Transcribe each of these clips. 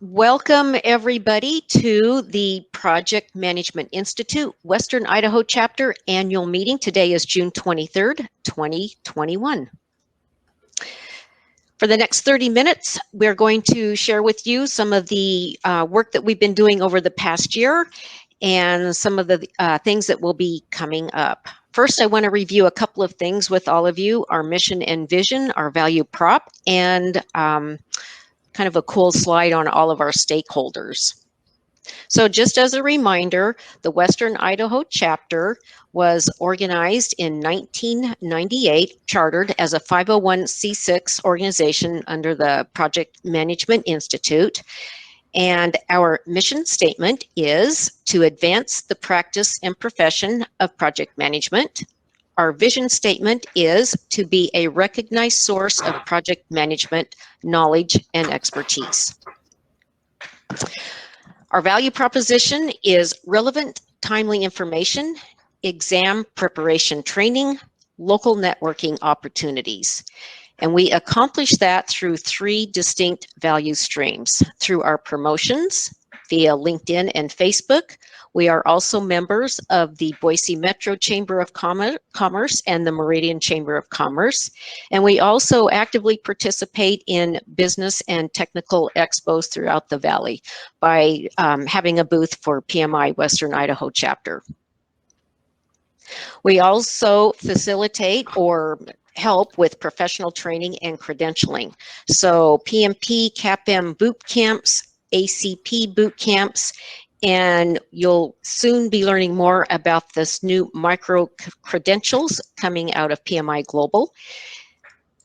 Welcome everybody to the Project Management Institute Western Idaho Chapter annual meeting. Today is June 23rd, 2021. For the next 30 minutes, we're going to share with you some of the work that we've been doing over the past year and some of the things that will be coming up. First, I want to review a couple of things with all of you, our mission and vision, our value prop, and kind of a cool slide on all of our stakeholders. So just as a reminder, the Western Idaho chapter was organized in 1998, chartered as a 501c6 organization under the Project Management Institute. And our mission statement is to advance the practice and profession of project management. Our vision statement is to be a recognized source of project management knowledge and expertise. Our value proposition is relevant, timely information, exam preparation training, local networking opportunities. And we accomplish that through three distinct value streams. Through our promotions via LinkedIn and Facebook. We are also members of the Boise Metro Chamber of Commerce and the Meridian Chamber of Commerce. And we also actively participate in business and technical expos throughout the Valley by having a booth for PMI Western Idaho chapter. We also facilitate or help with professional training and credentialing. So PMP, CAPM boot camps, ACP boot camps, and you'll soon be learning more about this new micro credentials coming out of PMI Global.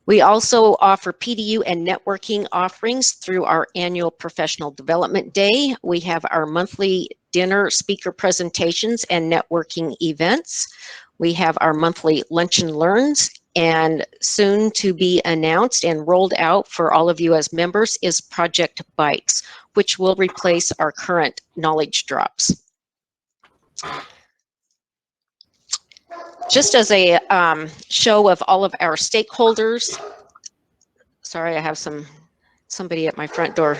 We also offer PDU and networking offerings through our annual Professional Development Day. We have our monthly dinner speaker presentations and networking events. We have our monthly Lunch and Learns, and soon to be announced and rolled out for all of you as members is Project Bites, which will replace our current knowledge drops. Just as a show of all of our stakeholders, sorry, I have somebody at my front door.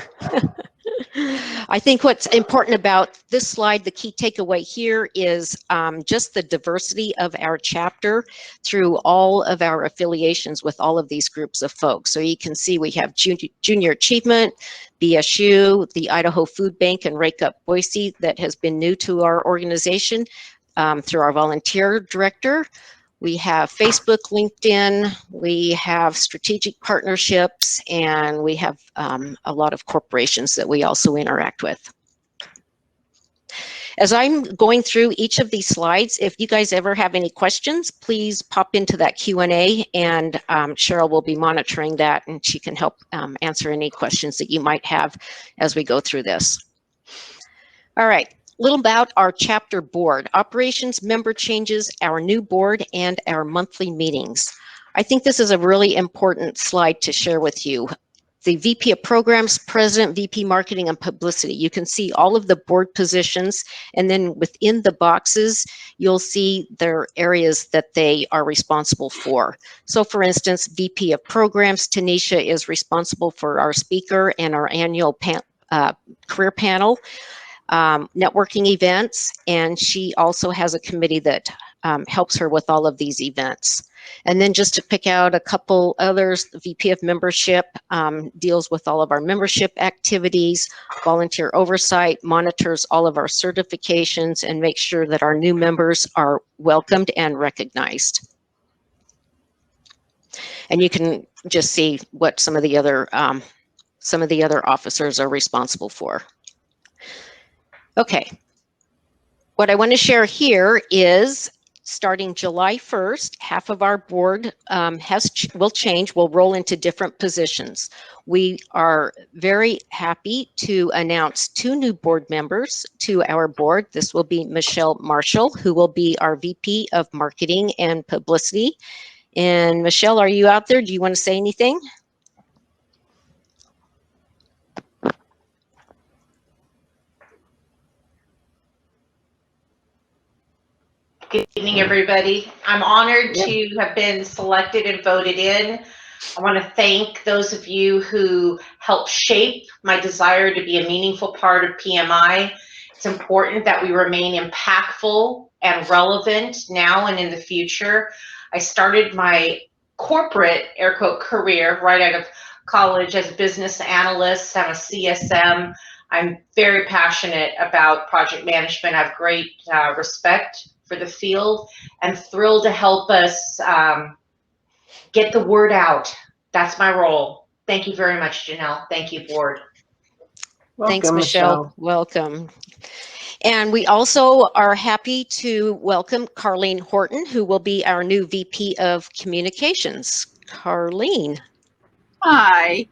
I think what's important about this slide, the key takeaway here is just the diversity of our chapter through all of our affiliations with all of these groups of folks. So you can see we have Junior Achievement, BSU, the Idaho Food Bank, and Rake Up Boise that has been new to our organization through our volunteer director. We have Facebook, LinkedIn, we have strategic partnerships, and we have a lot of corporations that we also interact with. As I'm going through each of these slides, if you guys ever have any questions, please pop into that Q&A, and Cheryl will be monitoring that, and she can help answer any questions that you might have as we go through this. All right. Little about our chapter board, operations, member changes, our new board, and our monthly meetings. I think this is a really important slide to share with you. The VP of Programs, President, VP Marketing and Publicity. You can see all of the board positions, and then within the boxes, you'll see their areas that they are responsible for. So for instance, VP of Programs, Tanisha is responsible for our speaker and our annual career panel. Networking events, and she also has a committee that helps her with all of these events. And then just to pick out a couple others, the VP of Membership deals with all of our membership activities, volunteer oversight, monitors all of our certifications, and makes sure that our new members are welcomed and recognized. And you can just see what some of the other officers are responsible for. Okay, what I want to share here is starting July 1st, half of our board will change, will roll into different positions. We are very happy to announce 2 new board members to our board. This will be Michelle Marshall, who will be our VP of Marketing and Publicity. And Michelle, are you out there? Do you want to say anything? Good evening, everybody. I'm honored to have been selected and voted in I want to thank those of you who helped shape my desire to be a meaningful part of PMI. It's important that we remain impactful and relevant now and in the future. I started my corporate, air quote, career right out of college as a business analyst. I'm a CSM. I'm very passionate about project management. I have great respect for the field and thrilled to help us get the word out. That's my role. Thank you very much, Janelle. Thank you, board. Welcome, Thanks, Michelle. Welcome. And we also are happy to welcome Colleen Horton, who will be our new VP of Communications. Colleen. Hi.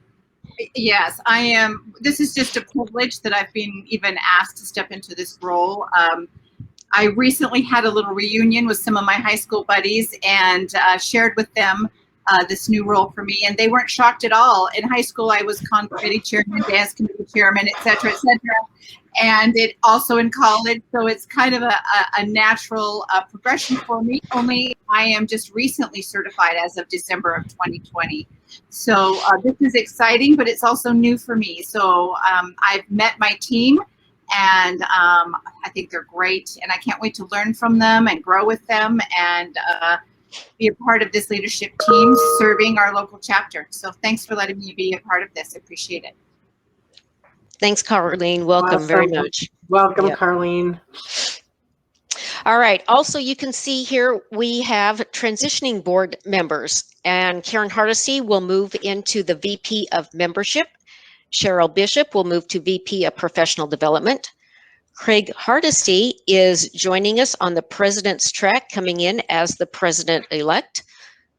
Yes, I am. This is just a privilege that I've been even asked to step into this role. I recently had a little reunion with some of my high school buddies and shared with them this new role for me, and they weren't shocked at all. In high school, I was con committee chairman, dance committee chairman, et cetera, and it also in college. So it's kind of a natural progression for me. Only I am just recently certified as of December of 2020. So this is exciting, but it's also new for me. So I've met my team, and I think they're great, and I can't wait to learn from them and grow with them and be a part of this leadership team serving our local chapter. So thanks for letting me be a part of this. I appreciate it. Thanks, Colleen. Welcome very much. Welcome, yep. Colleen. All right. Also, you can see here we have transitioning board members, and Karen Hardesty will move into the VP of Membership. Cheryl Bishop will move to VP of Professional Development. Craig Hardesty is joining us on the president's track, coming in as the president-elect.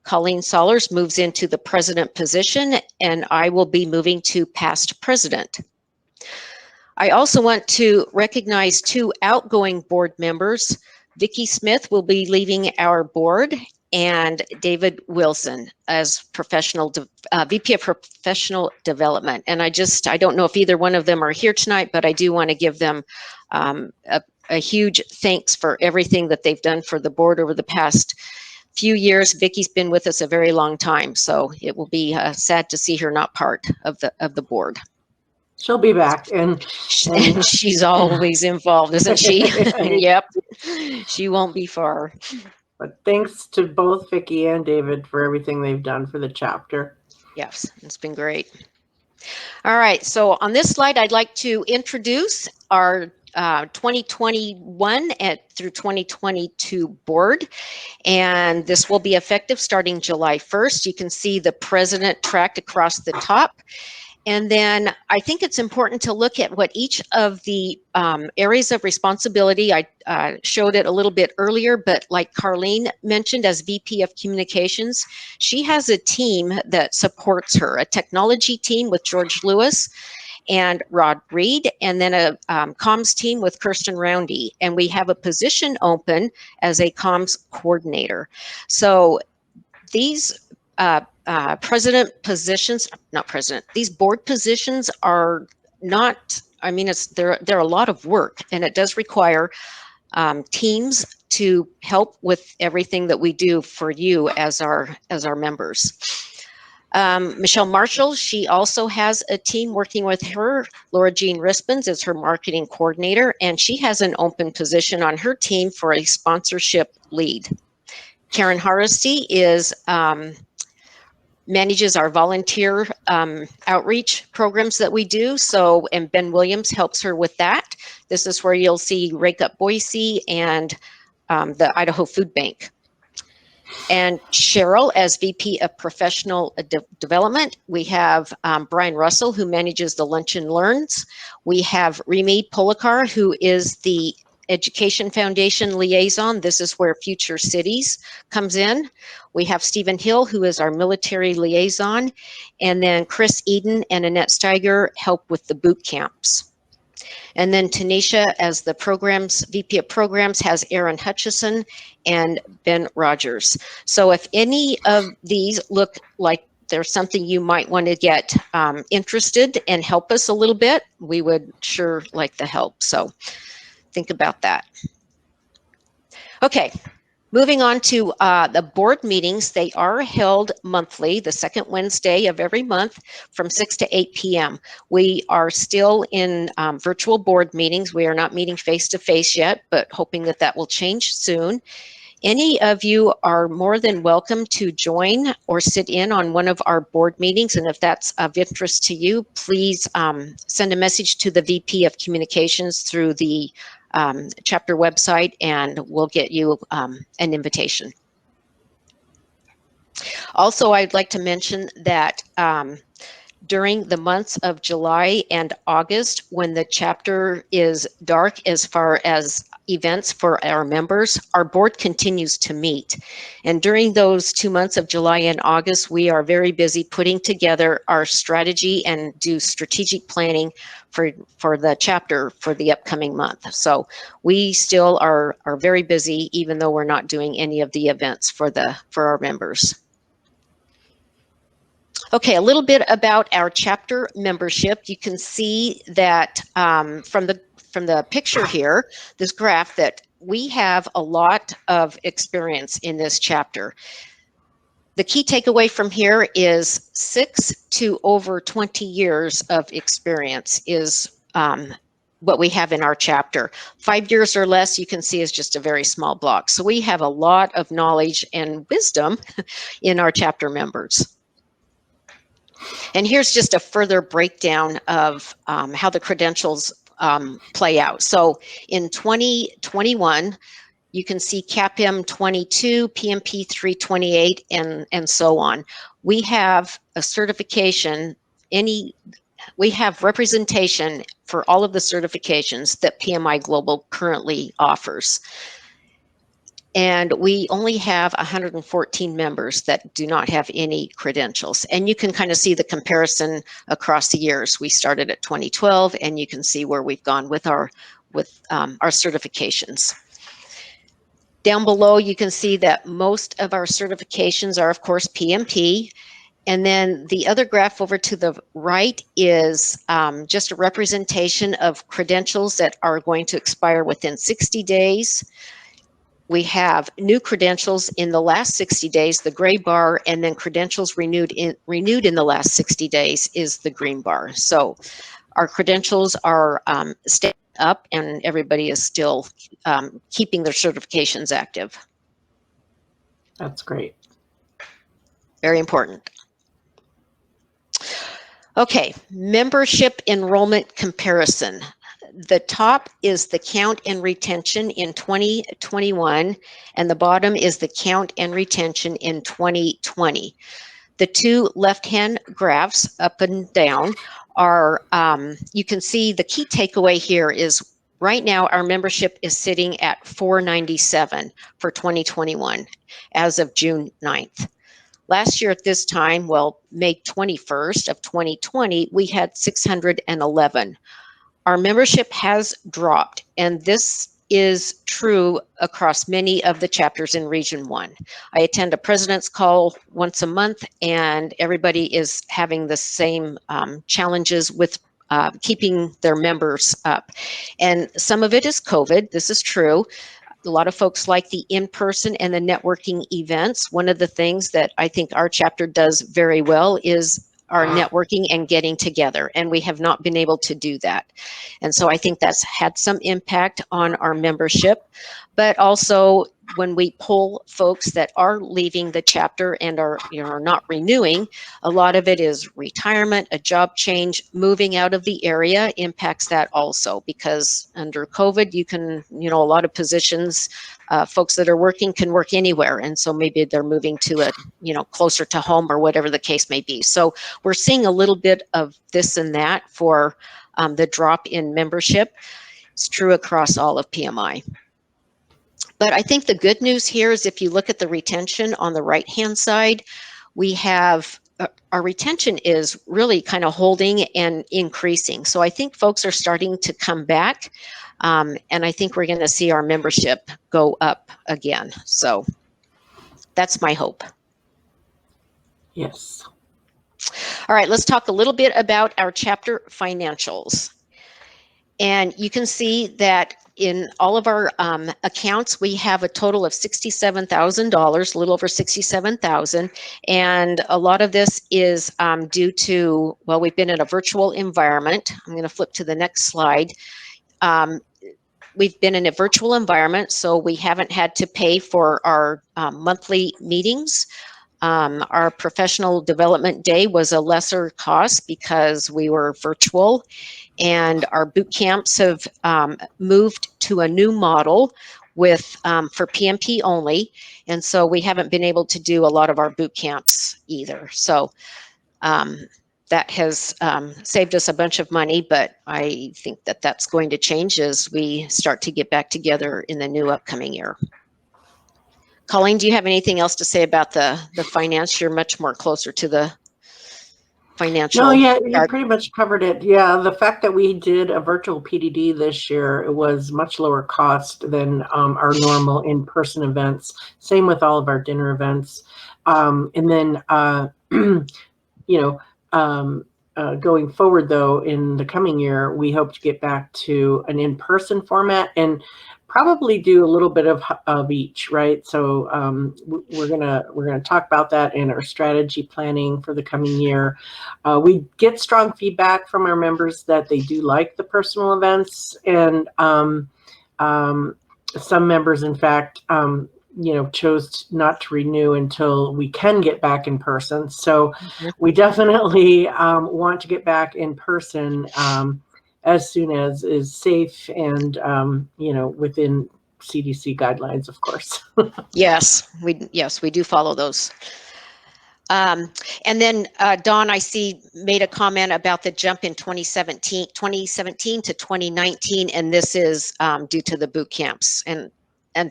Colleen Sollars moves into the president position, and I will be moving to past president. I also want to recognize two outgoing board members. Vicki Smith will be leaving our board, and David Wilson as VP of Professional Development. And I don't know if either one of them are here tonight, but I do want to give them a huge thanks for everything that they've done for the board over the past few years. Vicki's been with us a very long time, so it will be sad to see her not part of the board. She'll be back, and she's always involved, isn't she? Yep, she won't be far. But thanks to both Vicki and David for everything they've done for the chapter. Yes, it's been great. All right, so on this slide, I'd like to introduce our 2021 through 2022 board, and this will be effective starting July 1st. You can see the president tracked across the top. And then I think it's important to look at what each of the areas of responsibility, I showed it a little bit earlier, but like Colleen mentioned as VP of Communications, she has a team that supports her, a technology team with George Lewis and Rod Reed, and then a comms team with Kirsten Roundy. And we have a position open as a comms coordinator. So these these board positions are not, I mean, they're a lot of work, and it does require teams to help with everything that we do for you as our members. Michelle Marshall, she also has a team working with her. Laura Jean Rispens is her marketing coordinator, and she has an open position on her team for a sponsorship lead. Karen Hardesty is manages our volunteer outreach programs that we do. So, and Ben Williams helps her with that. This is where you'll see Rake Up Boise and the Idaho Food Bank. And Cheryl as VP of Professional Development. We have Brian Russell, who manages the Lunch and Learns. We have Remy Polakar, who is the Education Foundation liaison. This is where Future Cities comes in. We have Stephen Hill, who is our military liaison, and then Chris Eden and Annette Steiger help with the boot camps. And then Tanisha, as the VP of Programs, has Aaron Hutchison and Ben Rogers. So if any of these look like there's something you might want to get interested and help us a little bit, we would sure like the help. So think about that. Okay, Moving on to the board meetings, they are held monthly, the second Wednesday of every month from 6 to 8 p.m. We are still in virtual board meetings. We are not meeting face-to-face yet, but hoping that that will change soon. Any of you are more than welcome to join or sit in on one of our board meetings. And if that's of interest to you, please send a message to the VP of Communications through the chapter website, and we'll get you an invitation. Also, I'd like to mention that during the months of July and August, when the chapter is dark as far as events for our members, our board continues to meet. And during those 2 months of July and August, we are very busy putting together our strategy and do strategic planning for the chapter for the upcoming month. So we still are very busy, even though we're not doing any of the events for our members. Okay, a little bit about our chapter membership. You can see that from the picture here, this graph, that we have a lot of experience in this chapter. The key takeaway from here is 6 to over 20 years of experience is what we have in our chapter. 5 years or less, you can see, is just a very small block. So we have a lot of knowledge and wisdom in our chapter members. And here's just a further breakdown of how the credentials play out. So in 2021, you can see CAPM 22, PMP 328, and so on. We have a certification, we have representation for all of the certifications that PMI Global currently offers. And we only have 114 members that do not have any credentials. And you can kind of see the comparison across the years. We started at 2012, and you can see where we've gone with our certifications. Down below, you can see that most of our certifications are, of course, PMP. And then the other graph over to the right is just a representation of credentials that are going to expire within 60 days. We have new credentials in the last 60 days, the gray bar, and then credentials renewed in the last 60 days is the green bar. So our credentials are staying up, and everybody is still keeping their certifications active. That's great. Very important. Okay, membership enrollment comparison. The top is the count and retention in 2021, and the bottom is the count and retention in 2020. The two left-hand graphs, up and down, are, you can see the key takeaway here is right now our membership is sitting at 497 for 2021 as of June 9th. Last year at this time, well, May 21st of 2020, we had 611. Our membership has dropped, and this is true across many of the chapters in Region 1. I attend a president's call once a month, and everybody is having the same challenges with keeping their members up. And some of it is COVID, this is true. A lot of folks like the in-person and the networking events. One of the things that I think our chapter does very well is our networking and getting together, and we have not been able to do that. And so I think that's had some impact on our membership, but also when we pull folks that are leaving the chapter and are not renewing, a lot of it is retirement, a job change, moving out of the area impacts that also, because under COVID, you can, a lot of positions, folks that are working can work anywhere. And so maybe they're moving to a, closer to home or whatever the case may be. So we're seeing a little bit of this and that for the drop in membership. It's true across all of PMI. But I think the good news here is if you look at the retention on the right-hand side, we have our retention is really kind of holding and increasing. So I think folks are starting to come back, and I think we're going to see our membership go up again. So that's my hope. Yes. All right, let's talk a little bit about our chapter financials. And you can see that in all of our accounts, we have a total of $67,000, a little over 67,000. And a lot of this is due to, well, we've been in a virtual environment. I'm going to flip to the next slide. We've been in a virtual environment, so we haven't had to pay for our monthly meetings. Our professional development day was a lesser cost because we were virtual, and our boot camps have moved to a new model with for PMP only, and so we haven't been able to do a lot of our boot camps either. So that has saved us a bunch of money, but I think that that's going to change as we start to get back together in the new upcoming year. Colleen, do you have anything else to say about the finance? You're much more closer to the financial. No, yeah, you pretty much covered it. Yeah, the fact that we did a virtual PDD this year, it was much lower cost than our normal in-person events. Same with all of our dinner events. And then, you know, going forward, though, in the coming year, we hope to get back to an in-person format and probably do a little bit of each, right? So we're gonna talk about that in our strategy planning for the coming year. We get strong feedback from our members that they do like the personal events, and some members, in fact, you know, chose not to renew until we can get back in person. So we definitely want to get back in person as soon as is safe and, you know, within CDC guidelines, of course. Yes, we do follow those. And then Dawn, I see, made a comment about the jump in 2017 to 2019, and this is due to the boot camps. And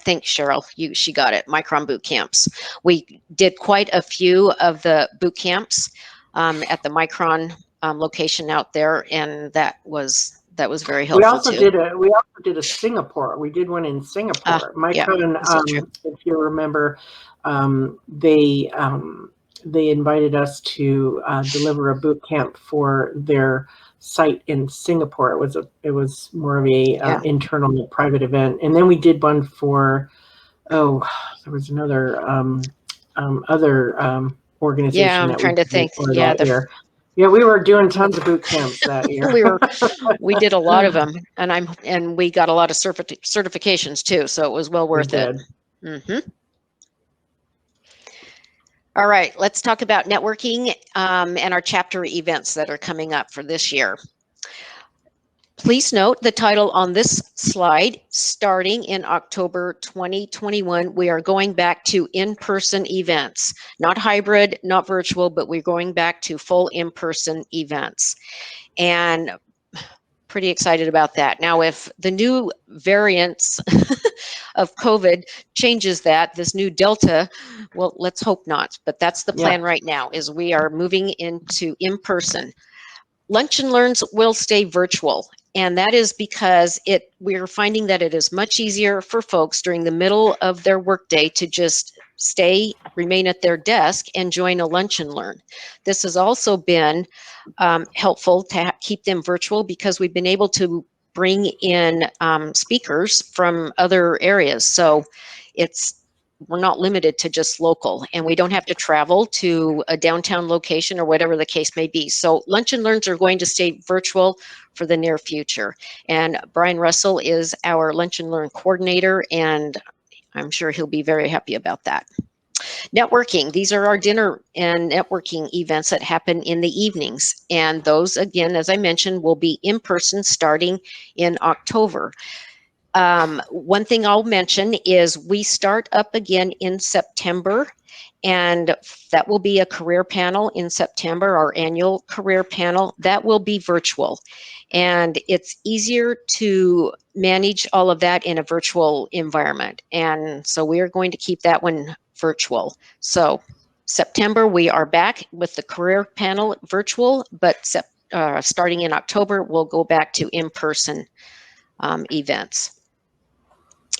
thanks, Cheryl, she got it, Micron boot camps. We did quite a few of the boot camps at the Micron location out there, and that was very helpful. We also did a Singapore. We did one in Singapore. Micron, if you remember, they invited us to deliver a boot camp for their site in Singapore. It was more of a internal private event, and then we did one for there was another other organization. Yeah, I'm trying to think. Yeah, we were doing tons of boot camps that year. we did a lot of them, and we got a lot of certifications too, so it was well worth it. Mm-hmm. All right, let's talk about networking and our chapter events that are coming up for this year. Please note the title on this slide. Starting in October 2021, we are going back to in-person events, not hybrid, not virtual, but we're going back to full in-person events. And pretty excited about that. Now, if the new variants of COVID changes that, this new Delta, well, let's hope not, but that's the plan right now, is we are moving into in-person. Lunch and Learns will stay virtual, and that is because we're finding that it is much easier for folks during the middle of their workday to just remain at their desk and join a Lunch and Learn. This has also been helpful to keep them virtual because we've been able to bring in speakers from other areas. So we're not limited to just local, and we don't have to travel to a downtown location or whatever the case may be. So Lunch and Learns are going to stay virtual for the near future. And Brian Russell is our Lunch and Learn coordinator, and I'm sure he'll be very happy about that. Networking, these are our dinner and networking events that happen in the evenings. And those, again, as I mentioned, will be in person starting in October. One thing I'll mention is we start up again in September, and that will be a career panel in September, our annual career panel. That will be virtual, and it's easier to manage all of that in a virtual environment. And so we are going to keep that one virtual. So September, we are back with the career panel virtual, but starting in October, we'll go back to in-person events.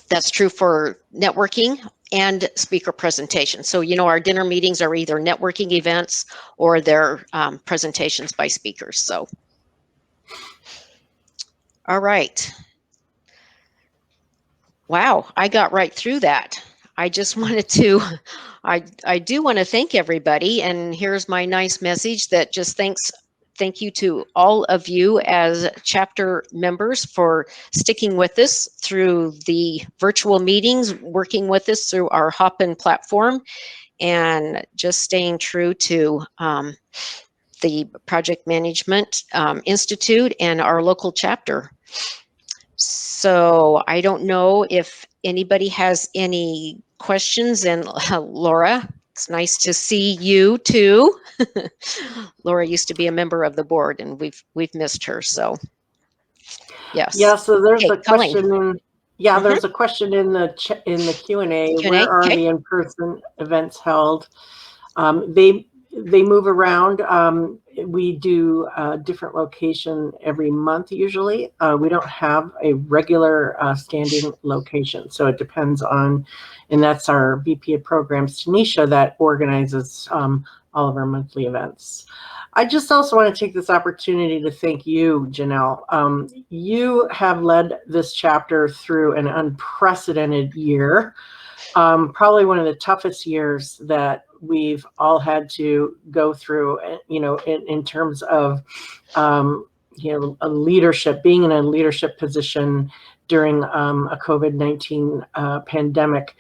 That's true for networking and speaker presentations. So, you know, our dinner meetings are either networking events or they're presentations by speakers. So, All right. Wow, I got right through that. I just wanted to, I do want to thank everybody, and here's my nice message that just thank you to all of you as chapter members for sticking with us through the virtual meetings, working with us through our Hopin platform, and just staying true to the Project Management Institute and our local chapter. So I don't know if anybody has any questions. And Laura, it's nice to see you too. Laura used to be a member of the board, and we've missed her. So yes. Yeah. So there's Okay, a question in. Yeah, there's a question in the Q&A. Q&A, Where are okay. the in-person events held? They move around. We do a different location every month usually. We don't have a regular standing location, so it depends on, and that's our VP of Programs, Tanisha, that organizes all of our monthly events. I just also want to take this opportunity to thank you, Janel. You have led this chapter through an unprecedented year. Probably one of the toughest years that we've all had to go through, you know, in terms of, you know, a leadership, being in a leadership position during a COVID-19 pandemic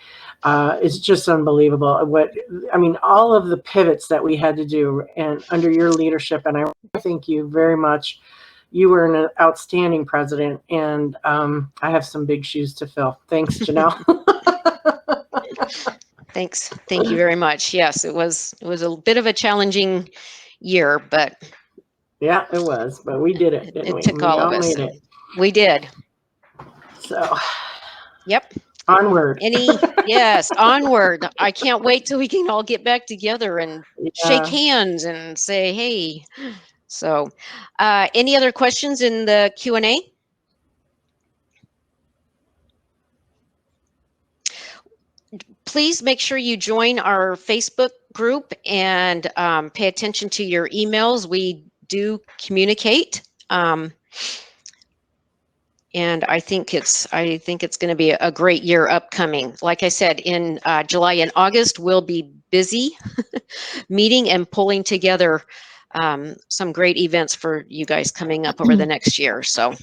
is just unbelievable. I mean, all of the pivots that we had to do and under your leadership, and I thank you very much. You were an outstanding president, and I have some big shoes to fill. Thanks, Janel. Thanks. Thank you very much. Yes, it was a bit of a challenging year, but yeah, it was. But we did it, didn't we? It took all of us. Made it. We did. So, yep. Onward. Yes, onward. I can't wait till we can all get back together and shake hands and say, hey. So, any other questions in the Q&A? Please make sure you join our Facebook group and pay attention to your emails. We do communicate. And I think it's going to be a great year upcoming. Like I said, in July and August, we'll be busy meeting and pulling together some great events for you guys coming up over the next year. So,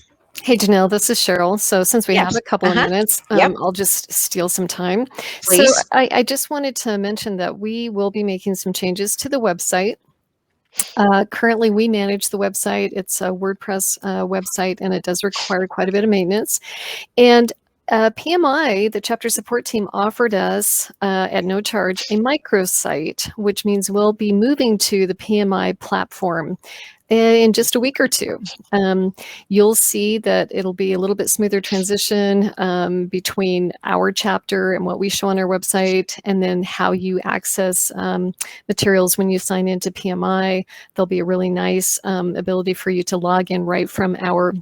hey, Janelle, this is Cheryl. So since we have a couple of minutes, I'll just steal some time. Please. So I just wanted to mention that we will be making some changes to the website. Currently, we manage the website. It's a WordPress website, and it does require quite a bit of maintenance. And PMI, the chapter support team, offered us at no charge a microsite, which means we'll be moving to the PMI platform in just a week or two. You'll see that it'll be a little bit smoother transition between our chapter and what we show on our website, and then how you access materials when you sign into PMI. There'll be a really nice ability for you to log in right from our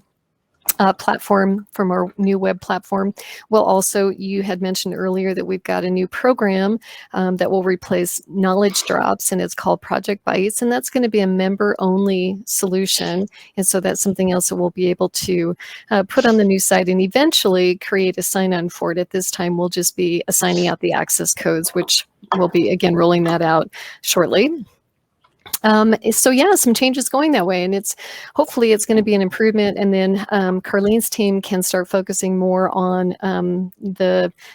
platform, from our new web platform. Well, also, you had mentioned earlier that we've got a new program that will replace Knowledge Drops, and it's called Project Bites, and that's going to be a member-only solution. And so that's something else that we'll be able to put on the new site and eventually create a sign-on for it. At this time, we'll just be assigning out the access codes, which we'll be, again, rolling that out shortly. So yeah, some changes going that way, and hopefully it's going to be an improvement. And then Colleen's team can start focusing more on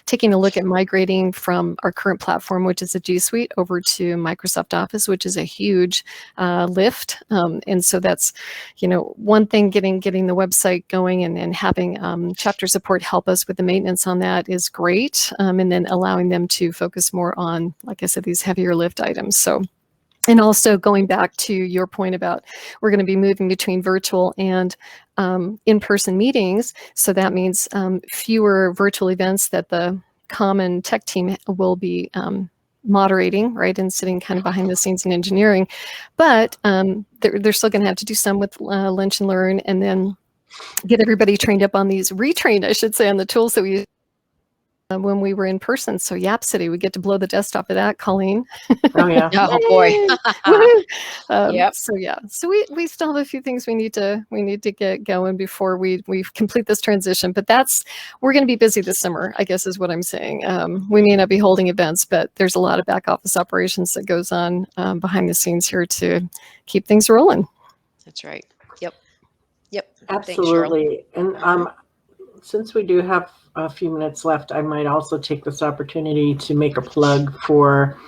taking a look at migrating from our current platform, which is a G Suite, over to Microsoft Office, which is a huge lift. And so that's, one thing, getting the website going and having chapter support help us with the maintenance on that is great. And then allowing them to focus more on, like I said, these heavier lift items. So. And also going back to your point about we're going to be moving between virtual and in-person meetings. So that means fewer virtual events that the common tech team will be moderating, right, and sitting kind of behind the scenes in engineering. But they're still going to have to do some with Lunch and Learn, and then get everybody trained up on these, retrained, I should say, on the tools that we use when we were in person. So City, we get to blow the dust off of that, Colleen. Oh yeah. Oh boy. Woohoo! Yep. So yeah, so we still have a few things we need to get going before we complete this transition. But we're going to be busy this summer, I guess is what I'm saying. We may not be holding events, but there's a lot of back office operations that goes on behind the scenes here to keep things rolling. That's right. Yep. Absolutely. And since we do have a few minutes left, I might also take this opportunity to make a plug for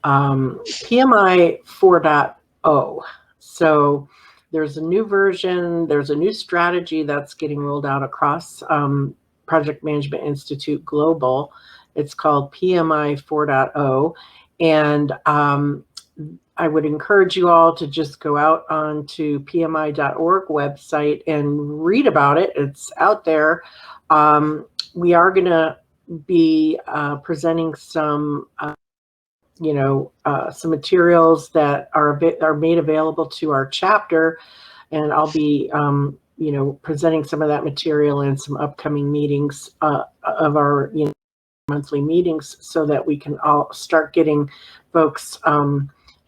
PMI 4.0. So there's a new version, there's a new strategy that's getting rolled out across Project Management Institute Global. It's called PMI 4.0. And I would encourage you all to just go out onto PMI.org website and read about it. It's out there. We are going to be presenting some, some materials that are made available to our chapter, and I'll be, presenting some of that material in some upcoming meetings of our monthly meetings, so that we can all start getting folks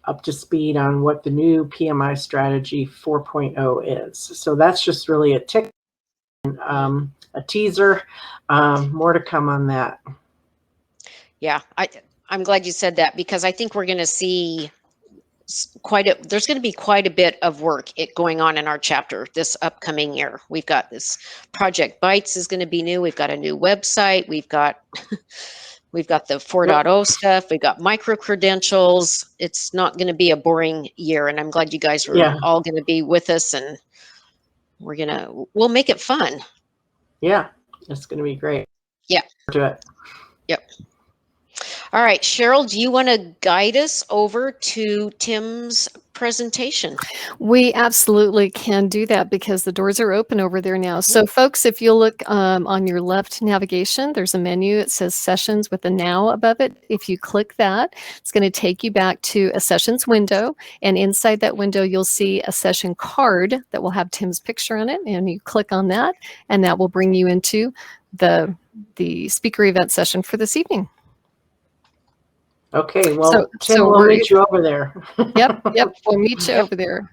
up to speed on what the new PMI strategy 4.0 is. So that's just really a teaser. More to come on that. Yeah, I'm glad you said that, because I think we're going to see there's going to be quite a bit of work going on in our chapter this upcoming year. We've got this Project Bytes is going to be new. We've got a new website. We've got the 4.0 stuff. We've got micro credentials. It's not going to be a boring year, and I'm glad you guys are all going to be with us, and we'll make it fun. Yeah, it's going to be great. Yeah. Do it. Yep. All right, Cheryl, do you want to guide us over to Tim's presentation? We absolutely can do that, because the doors are open over there now. So folks, if you look on your left navigation, there's a menu. It says Sessions with a Now above it. If you click that, it's going to take you back to a Sessions window. And inside that window, you'll see a session card that will have Tim's picture on it. And you click on that, and that will bring you into the speaker event session for this evening. Okay, well, Tim, so we'll meet you over there. Yep, we'll meet you over there.